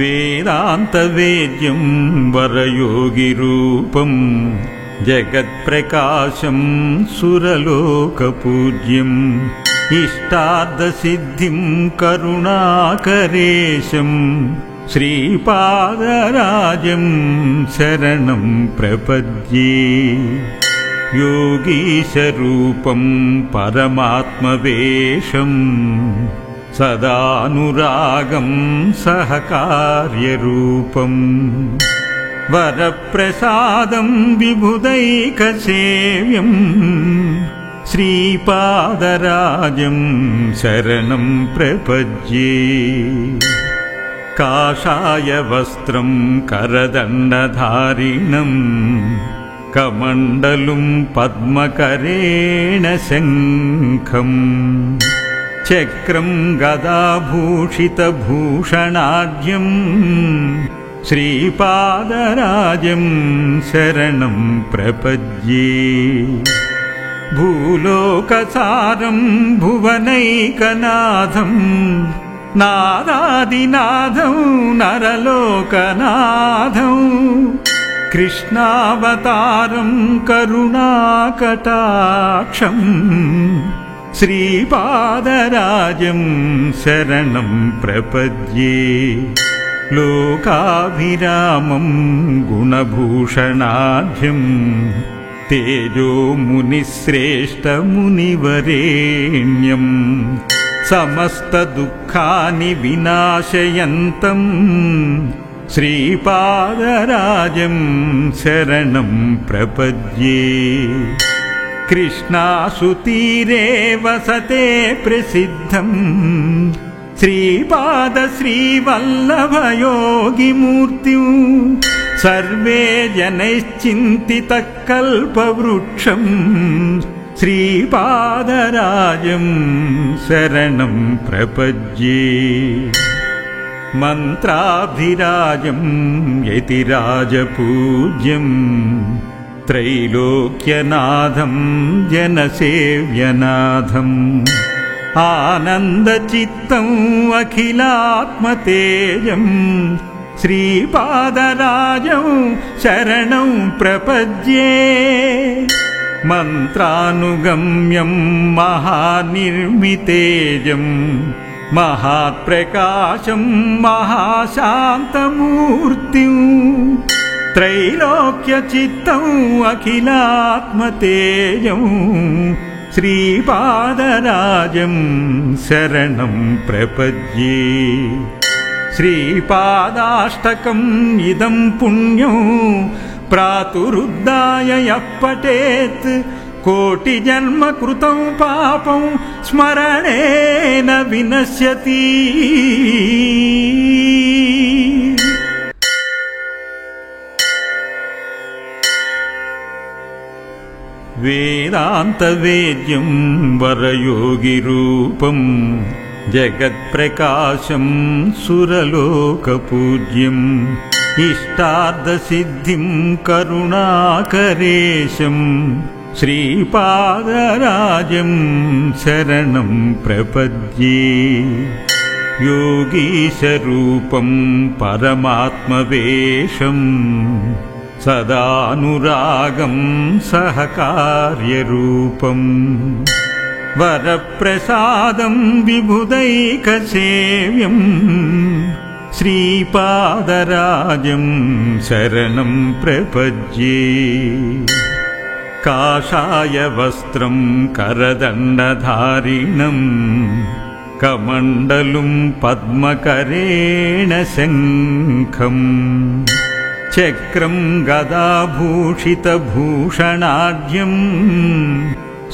वेदान्तवेद्यं वरयोगिरूपं जगत्प्रकाशं सुरलोकपूज्यम् इष्टार्थसिद्धिं करुणाकरेशं श्रीपादराजं शरणं प्रपद्ये। योगीशरूपं परमात्मवेशं सदानुरागं सहकार्यरूपं वरप्रसादं विबुधैकसेव्यं श्रीपादराजं शरणं प्रपद्ये। काषायवस्त्रं करदण्डधारिणं कमण्डलुं पद्मकरेण शङ्खं चक्रं गदाभूषितभूषणाढ्यं श्रीपादराजं शरणं प्रपद्ये। भूलोकसारं भुवनैकनाथं नादादिनाथं नरलोकनाथं कृष्णावतारं करुणाकटाक्षं श्रीपादराजं शरणं प्रपद्ये। लोकाभिरामं गुणभूषणाढ्यं तेजो मुनिश्रेष्ठमुनिवरेण्यं समस्तदुःखानि विनाशयन्तं श्रीपादराजं शरणं प्रपद्ये। कृष्णासुतीरे वसते प्रसिद्धं श्रीपादश्रीवल्लभयोगिमूर्तिं सर्वे जनैश्चिन्तितः कल्पवृक्षं श्रीपादराजं शरणं प्रपद्ये। मन्त्राभिराजं यतिराजपूज्यं त्रैलोक्यनाथं जनसेव्यनाथम् आनन्दचित्तम् अखिलात्मतेजं श्रीपादराजं शरणं प्रपद्ये। मन्त्रानुगम्यं महानिर्मितेजं महात्प्रकाशं महाशान्तमूर्तिं त्रैलोक्यचित्तम् अखिलात्मतेजं श्रीपादराजं शरणं प्रपद्ये। श्रीपादाष्टकम् इदं पुण्यं प्रातुरुद्धाय यः पठेत् कोटिजन्म कृतं पापं स्मरणेन विनश्यति। वेदान्तवेद्यं वरयोगिरूपं जगत्प्रकाशं सुरलोकपूज्यम् इष्टार्थसिद्धिं करुणाकरेशं श्रीपादराजं शरणं प्रपद्ये। योगीशरूपं परमात्मवेशं सदानुरागं सहकार्यरूपं वरप्रसादं विबुधैकसेव्यं श्रीपादराजं शरणं प्रपद्ये। काषायवस्त्रं करदण्डधारिणं कमण्डलुं पद्मकरेण शङ्खं चक्रं गदाभूषितभूषणाढ्यं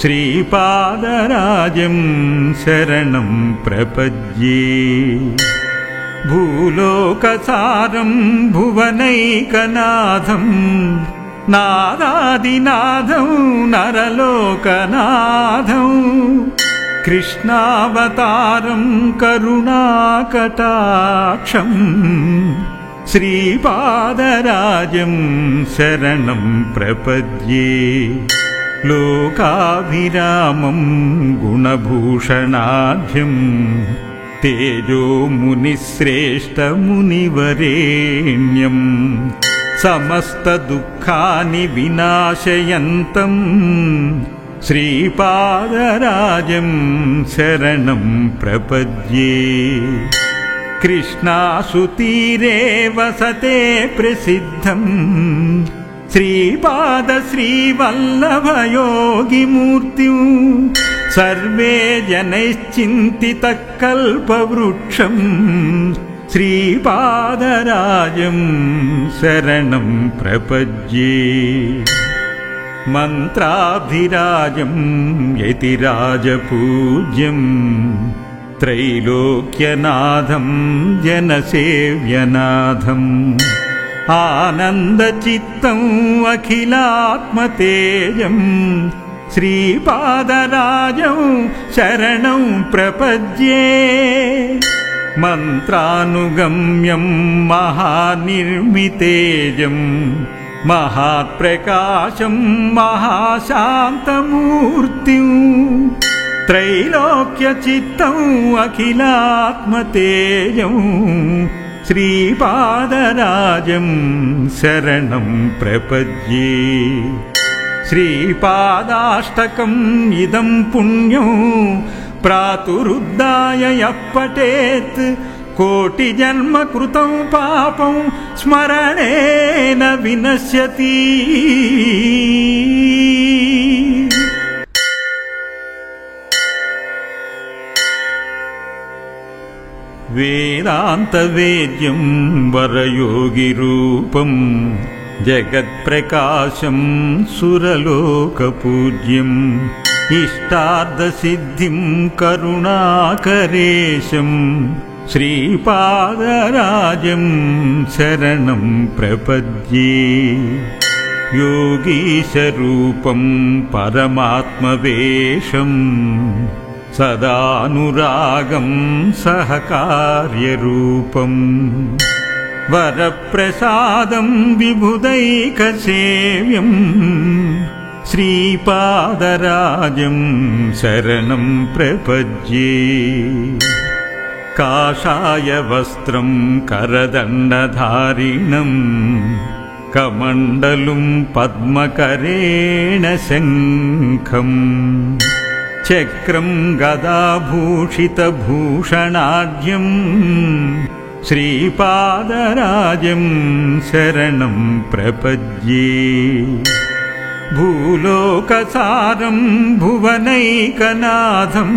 श्रीपादराजं शरणं प्रपद्ये। भूलोकसारं भुवनैकनाथं नादादिनाथं नरलोकनाथं कृष्णावतारं करुणाकटाक्षं श्रीपादराजं शरणं प्रपद्ये। लोकाभिरामं गुणभूषणाढ्यं तेजो मुनिश्रेष्ठमुनिवरेण्यं समस्तदुःखानि विनाशयन्तं श्रीपादराजं शरणं प्रपद्ये। कृष्णासुतीरे वसते प्रसिद्धं श्रीपादश्रीवल्लभयोगिमूर्तिं सर्वे जनैश्चिन्तितः कल्पवृक्षं श्रीपादराजं शरणं प्रपद्ये। मन्त्राभिराजं यतिराजपूज्यं त्रैलोक्यनाथं जनसेव्यनाथम् आनन्दचित्तम् अखिलात्मतेजं श्रीपादराजं शरणं प्रपद्ये। मन्त्रानुगम्यं महानिर्मितेजं महात्प्रकाशं महाशान्तमूर्तिं त्रैलोक्यचित्तम् अखिलात्मतेजं श्रीपादराजं शरणं प्रपद्ये। श्रीपादाष्टकम् इदं पुण्यं प्रातरुद्धाय यः पठेत् कोटिजन्म कृतं पापं स्मरणेन विनश्यति। वेदान्तवेद्यं वरयोगिरूपं जगत्प्रकाशं सुरलोकपूज्यं इष्टार्थसिद्धिं करुणाकरेशं श्रीपादराजं शरणं प्रपद्ये। योगीशरूपं परमात्मवेशं सदानुरागं सहकार्यरूपं वरप्रसादं विबुधैकसेव्यं श्रीपादराजं शरणं प्रपद्ये। काषायवस्त्रं करदण्डधारिणं कमण्डलुं पद्मकरेण शङ्खम् चक्रं गदाभूषितभूषणाढ्यं श्रीपादराजं शरणं प्रपद्ये। भूलोकसारं भुवनैकनाथं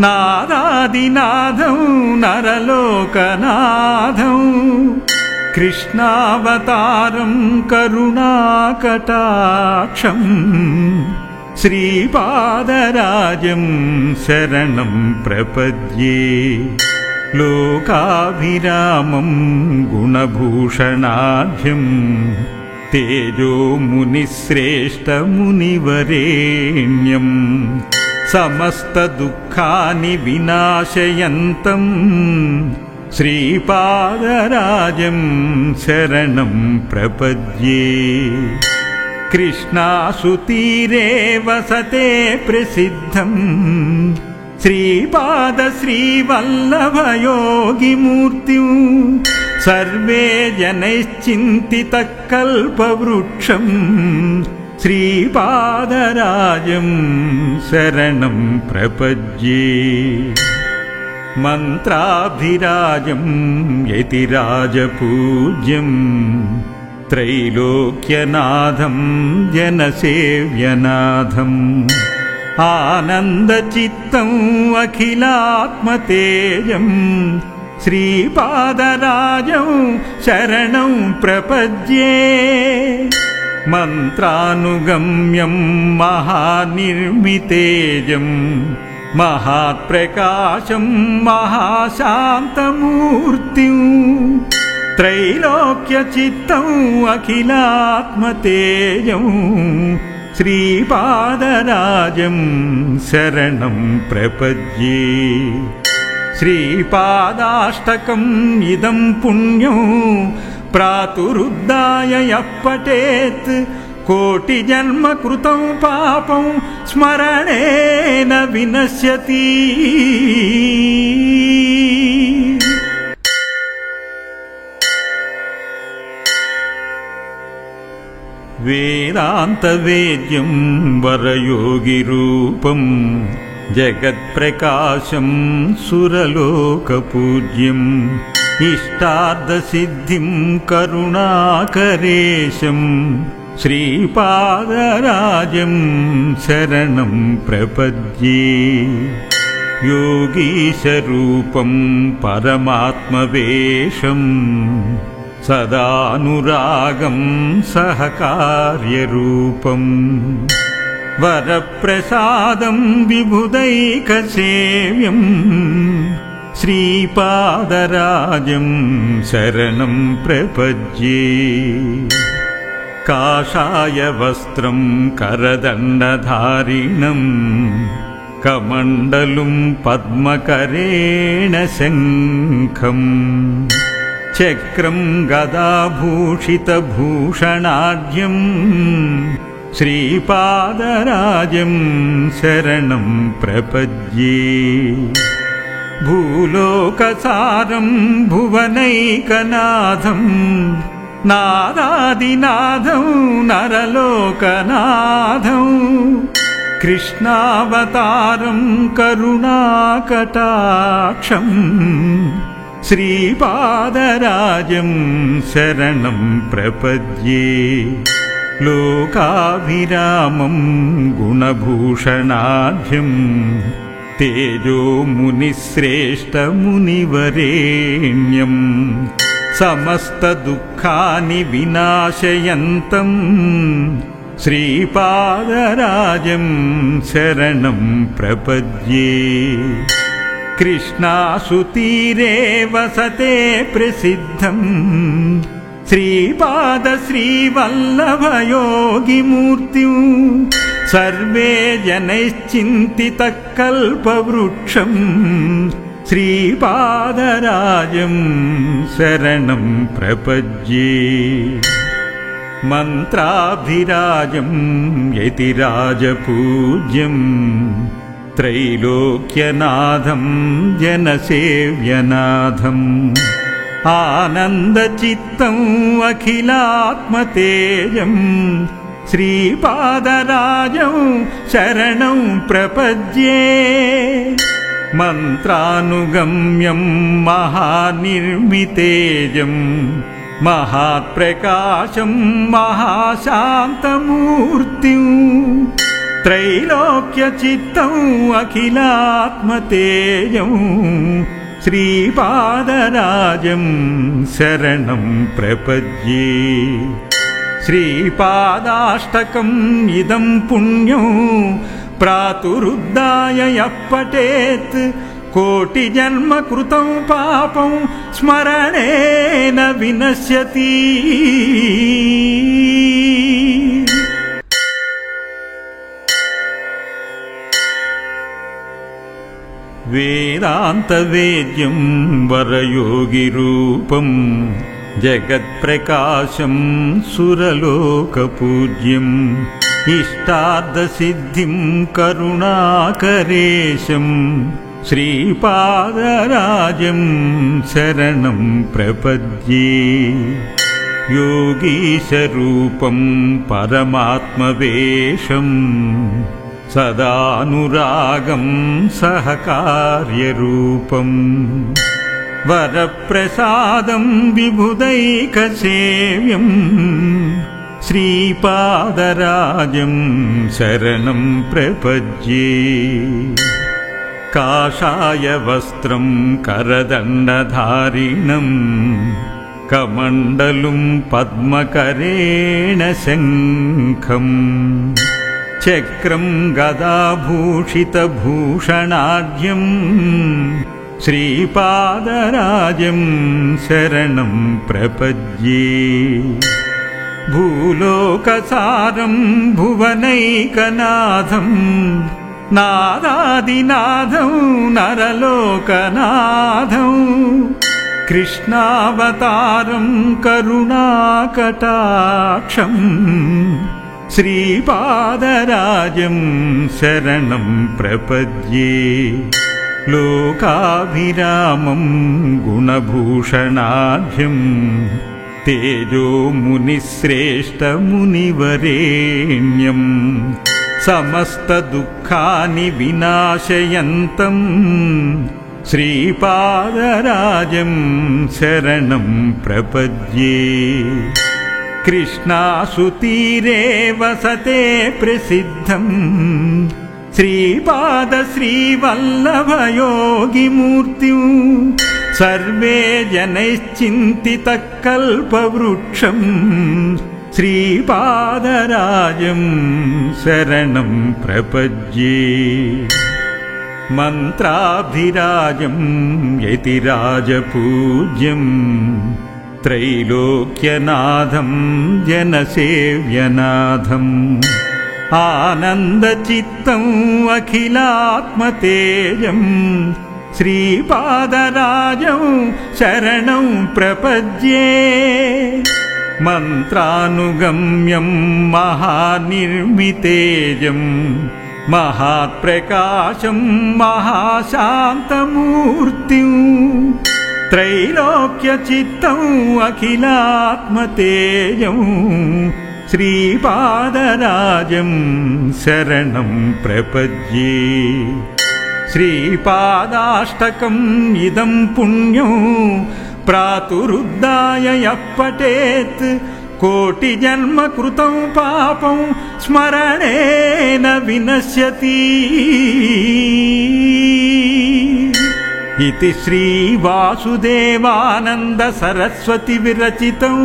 नादादिनाथं नरलोकनाथं कृष्णावतारं करुणाकटाक्षं श्रीपादराजं शरणं प्रपद्ये। लोकाभिरामं गुणभूषणाढ्यं तेजो मुनिश्रेष्ठमुनिवरेण्यं समस्तदुःखानि विनाशयन्तं श्रीपादराजं शरणं प्रपद्ये। कृष्णासुतीरे वसते प्रसिद्धं श्रीपादश्रीवल्लभयोगिमूर्तिं सर्वे जनैश्चिन्तितः कल्पवृक्षं श्रीपादराजं शरणं प्रपद्ये। मन्त्राभिराजं यतिराजपूज्यं त्रैलोक्यनाथं जनसेव्यनाथम् आनन्दचित्तम् अखिलात्मतेजं श्रीपादराजं शरणं प्रपद्ये। मन्त्रानुगम्यं महानिर्मितेजं महात्प्रकाशं महाशान्तमूर्तिं त्रैलोक्यचित्तम् अखिलात्मतेजं श्रीपादराजं शरणं प्रपद्ये। श्रीपादाष्टकम् इदं पुण्यं प्रातरुद्धाय यः पठेत् कोटिजन्म कृतं पापं स्मरणेन विनश्यति। వేదాంతవేద్యం వరయోగిరూపం జగత్ప్రకాశం సురలోకపూజ్యం ఇష్టార్థసిద్ధిం కరుణాకరేశం శ్రీపాదరాజం శరణం ప్రపద్యే యోగీశరూపం పరమాత్మవేషం సదానురాగం సహకార్యరూపం వరప్రసాదం విబుధైకసేవ్యం శ్రీపాదరాజం శరణం ప్రపద్యే కాషాయ వస్త్రం కరదండధారిణం కమండలుం పద్మకరేణ శంఖం చక్రం గదాభూషితభూషణాఢ్యం శ్రీపాదరాజం శరణం ప్రపద్యే భూలోకసారం భువనైకనాథం నాదాదినాథం నరలోకనాథం కృష్ణావతారం కరుణాకటాక్షం శ్రీపాదరాజం శరణం ప్రపద్యే లోకాభిరామం గుణభూషణాఢ్యం తేజోమునిశ్రేష్టమునివరేణ్యం సమస్తదుఃఖాని వినాశయంతం శ్రీపాదరాజం శరణం ప్రపద్యే కృష్ణాసుతీరే వసతే ప్రసిద్ధం శ్రీపాద శ్రీవల్లభయోగిమూర్తిం సర్వే జనైశ్చింతితః కల్పవృక్షం శ్రీపాదరాజం శరణం ప్రపద్యే మంత్రాభిరాజం యతిరాజపూజ్యం త్రైలోక్యనాథం జనసేవ్యనాథం ఆనందచిత్తం అఖిలాత్మతేజం శ్రీపాదరాజం శరణం ప్రపద్యే మంత్రానుగమ్యం మహానిర్మితేజం మహాప్రకాశం మహాశాంతమూర్తిం త్రైలోక్యచిత్తం అఖిలాత్మతేజం శ్రీపాదరాజం శరణం ప్రపద్యే శ్రీపాదాష్టకం ఇదం పుణ్యం ప్రాతురుద్ధాయ యః పఠేత్ కోటిజన్మ కృతం పాపం స్మరణేన వినశ్యతి. వేదాంతవేద్యం వరయోగిరూపం జగత్ప్రకాశం సురలోకపూజ్యం ఇష్టార్థసిద్ధిం కరుణాకరేశం శ్రీపాదరాజం శరణం ప్రపద్యే యోగీశరూపం పరమాత్మవేషం సదానురాగం సహకార్యరూపం వరప్రసాదం విబుధైకసేవ్యం శ్రీపాదరాజం శరణం ప్రపద్యే కాషాయ వస్త్రం కరదండధారిణం కమండలుం పద్మకరేణ శంఖం చక్రం గదాభూషితభూషణాఢ్యం శ్రీపాదరాజం శరణం ప్రపద్యే భూలోకసారం భువనైకనాథం నాదాదినాథం నరలోకనాథం కృష్ణావతారం కరుణాకటాక్షం శ్రీపాదరాజం శరణం ప్రపద్యే లోకాభిరామం గుణభూషణాఢ్యం तेजो मुनिश्रेष्ठमुनिवरेण्यम् समस्त दुःखानि विनाशयन्तम् श्रीपादराजं शरणं प्रपद्ये। कृष्णासुतीरे वसते प्रसिद्धम् श्रीपादश्रीवल्लभयोगिमूर्तिं सर्वे जनैश्चिन्तितः कल्पवृक्षम् श्रीपादराजं शरणं प्रपद्ये। मन्त्राभिराजं यतिराजपूज्यं त्रैलोक्यनाथं जनसेव्यनाथम् आनन्दचित्तम् अखिलात्मतेजं श्रीपादराजं शरणं प्रपद्ये। मन्त्रानुगम्यं महानिर्मितेजं महात्प्रकाशं महाशान्तमूर्तिं त्रैलोक्यचित्तम् अखिलात्मतेजं श्रीपादराजं शरणं प्रपद्ये। श्रीपादाष्टकम् इदं पुण्यं प्रातरुद्धाय यः पठेत् कोटिजन्म कृतं पापं स्मरणेन विनश्यति। इति श्रीवासुदेवानन्द सरस्वती विरचितं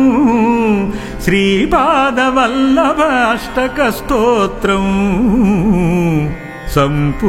श्रीपादवल्लभ अष्टकस्तोत्रं सम्पूर्णम्।